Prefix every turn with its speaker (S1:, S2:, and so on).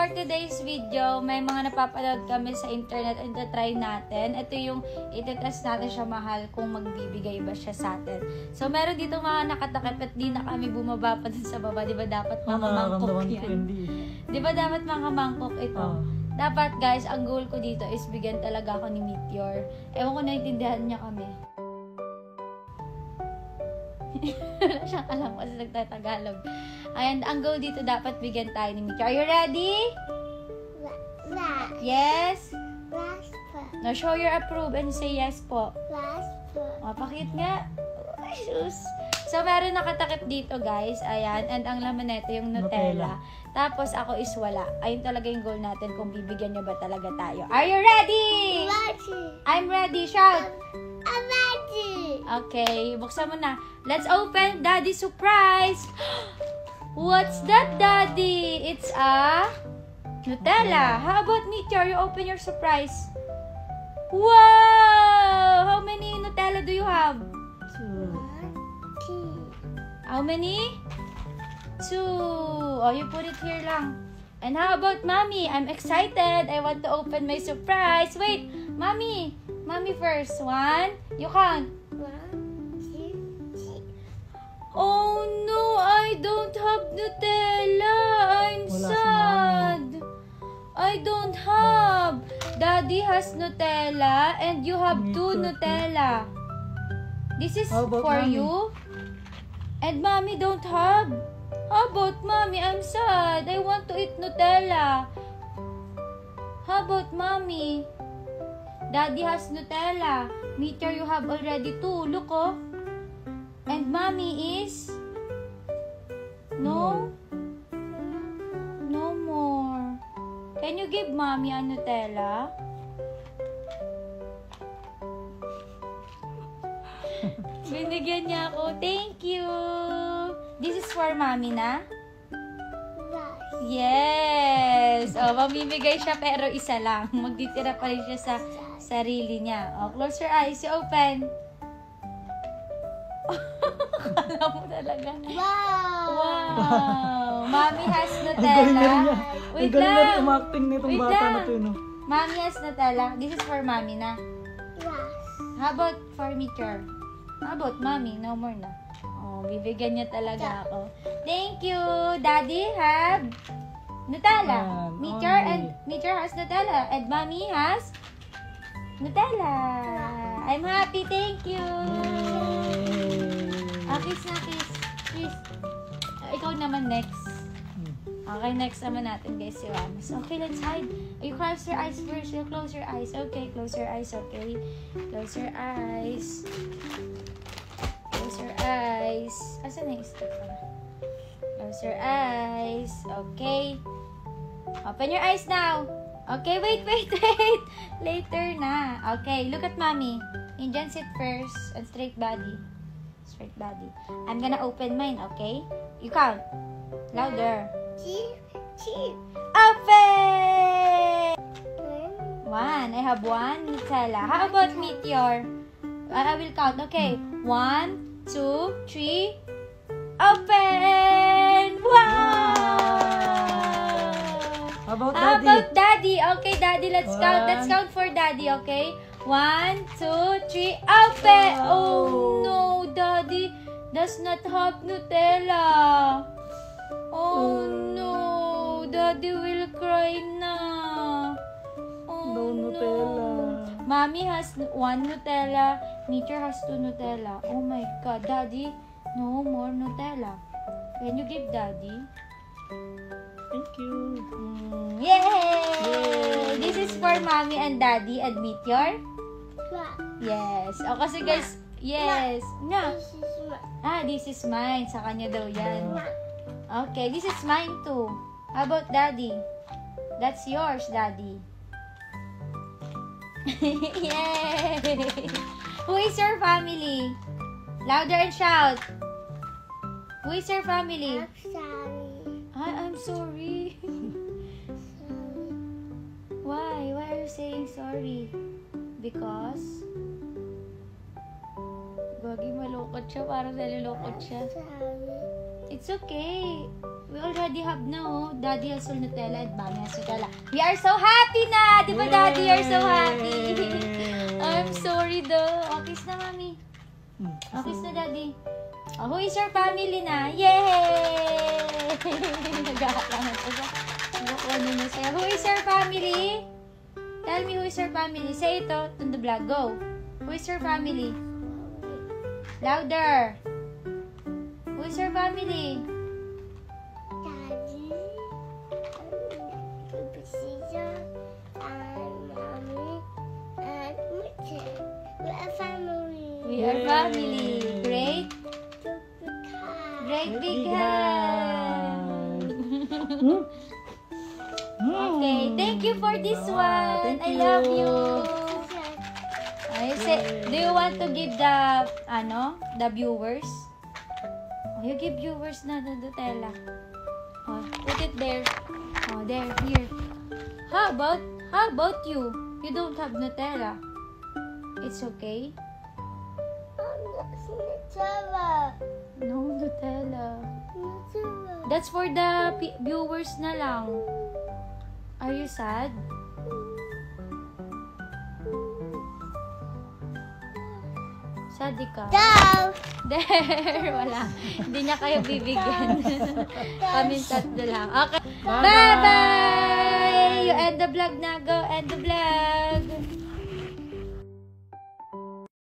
S1: for today's video, may mga napapanood kami sa internet and try natin. Ito yung itetest natin siya mahal kung magbibigay ba siya sa atin. So, meron dito mga nakatakip at di na kami bumaba pa dun sa baba. Di ba dapat mga mangkok yan? Di ba dapat mga mangkok ito? Dapat guys, ang goal ko dito is bigyan talaga ako ni Meteor. Ewan ko naintindihan niya kami. Wala siyang alam kasi nagtatagalog. And ang goal dito dapat bigyan tayo ni Meteor. Are you ready? Yes? Now show your approve and say yes po. O, pakit nga. Ay, sus. So, meron nakatakip dito, guys. Ayan. And ang laman nito yung Nutella. Tapos, ako is wala. Ayun talaga yung goal natin kung bibigyan niya ba talaga tayo. Are you ready?
S2: Ready.
S1: I'm ready. Shout.
S2: I'm ready.
S1: Okay. Buksan mo na. Let's open Daddy's surprise. What's that, Daddy? It's a Nutella. How about Meteor? You open your surprise. Wow! How many Nutella do you have? How many? 2. Oh, you put it here lang. And how about Mommy? I'm excited. I want to open my surprise. Wait, Mommy. Mommy first. 1. You count.
S2: 1, 2, 3.
S1: Oh no, I don't have Nutella. I'm sad. I don't have. Daddy has Nutella and you have 2 Nutella. This is for
S3: Mommy?
S1: you. And Mommy don't have. How about Mommy? I'm sad. I want to eat Nutella. How about Mommy? Daddy has Nutella. Meteor, you have already 2. Look, oh. And Mommy is? No? No more. Can you give Mommy a Nutella? Binigyan niya ako. Thank you. This is for Mommy na? Yes. O, mamimigay siya pero isa lang. Magtitira pa rin siya sa sarili niya. O, close your eyes. You open. Kala mo talaga. Wow. Mommy has Nutella. Wait lang.
S3: Umakting nitong bata na to, no?
S1: Mommy has Nutella. This is for Mommy na.
S2: Yes.
S1: How about for Meteor? How about Mommy? No more na. Oh, bibigyan niya talaga ako. Thank you. Daddy have Nutella. Meteor and Meteor has Nutella. And Mommy has Nutella. I'm happy. Thank you. Kiss na, kiss. Kiss. Ikaw naman next. Okay, next naman natin guys si Ramos. Okay, let's hide. You close your eyes first. You close your eyes. Okay, close your eyes. Okay. Close your eyes. Close your eyes. Asan na yung stick ko na? Close your eyes. Okay. Open your eyes now. Okay, wait. Later na. Okay, look at Mommy. Indian sit first and straight body. Straight body. I'm gonna open mine, okay? You count. Louder. Open! 1. I have 1 Nutella. How about Meteor? I will count. Okay. 1, 2, 3. Open! Wow!
S3: How about
S1: How
S3: Daddy?
S1: about Daddy? Okay, Daddy, let's count. Let's count for Daddy, okay? 1, 2, 3. Open!
S3: Wow.
S1: Oh no, Daddy does not have Nutella. Oh no, Daddy will cry na. Oh
S3: No Nutella.
S1: Mommy has 1 Nutella. Meteor has 2 Nutella. Oh my God, Daddy, no more Nutella. Can you give Daddy?
S3: Thank you.
S1: Yay! This is for Mommy and Daddy and Meteor. Yes. O kasi guys, yes. Na. This is mine. Sa kanya daw yan. Okay, this is mine too. How about Daddy? That's yours, Daddy. Yay! Who is your family? Louder and shout. Who is your family? I'm sorry. Why? Why are you saying sorry? Because? Gagi, malukot siya. Parang nalulukot siya. It's okay. We already have no. Daddy has all Nutella and Mommy has Nutella. We are so happy na! Di ba, Daddy? You're so happy. I'm sorry though. Okay na, Mommy. Okay na, Daddy. Oh, who is your family na? Yay! Nagkakalangan ko ba? Ano na sa'yo? Who is your family? Tell me who is your family. Say it on the vlog. Go. Who is your family? Louder. Who is your family?
S2: Daddy, sister, and mommy, and Mitchell. We are family.
S1: We are family. Great. Great big hand. Okay, thank you for this one.
S3: Thank
S1: I
S3: you.
S1: love you. I say, do you want to give the viewers? Oh, you give viewers na the Nutella. Oh, put it there. Oh, there, here. How about you? You don't have Nutella. It's okay. No Nutella. That's for the viewers na lang. Are you sad? Sad ka?
S2: Go!
S1: There, wala. Hindi niya kayo bibigyan. Kami tatlo lang. Okay.
S3: Bye-bye.
S1: Bye-bye! You end the vlog na. Go end the vlog.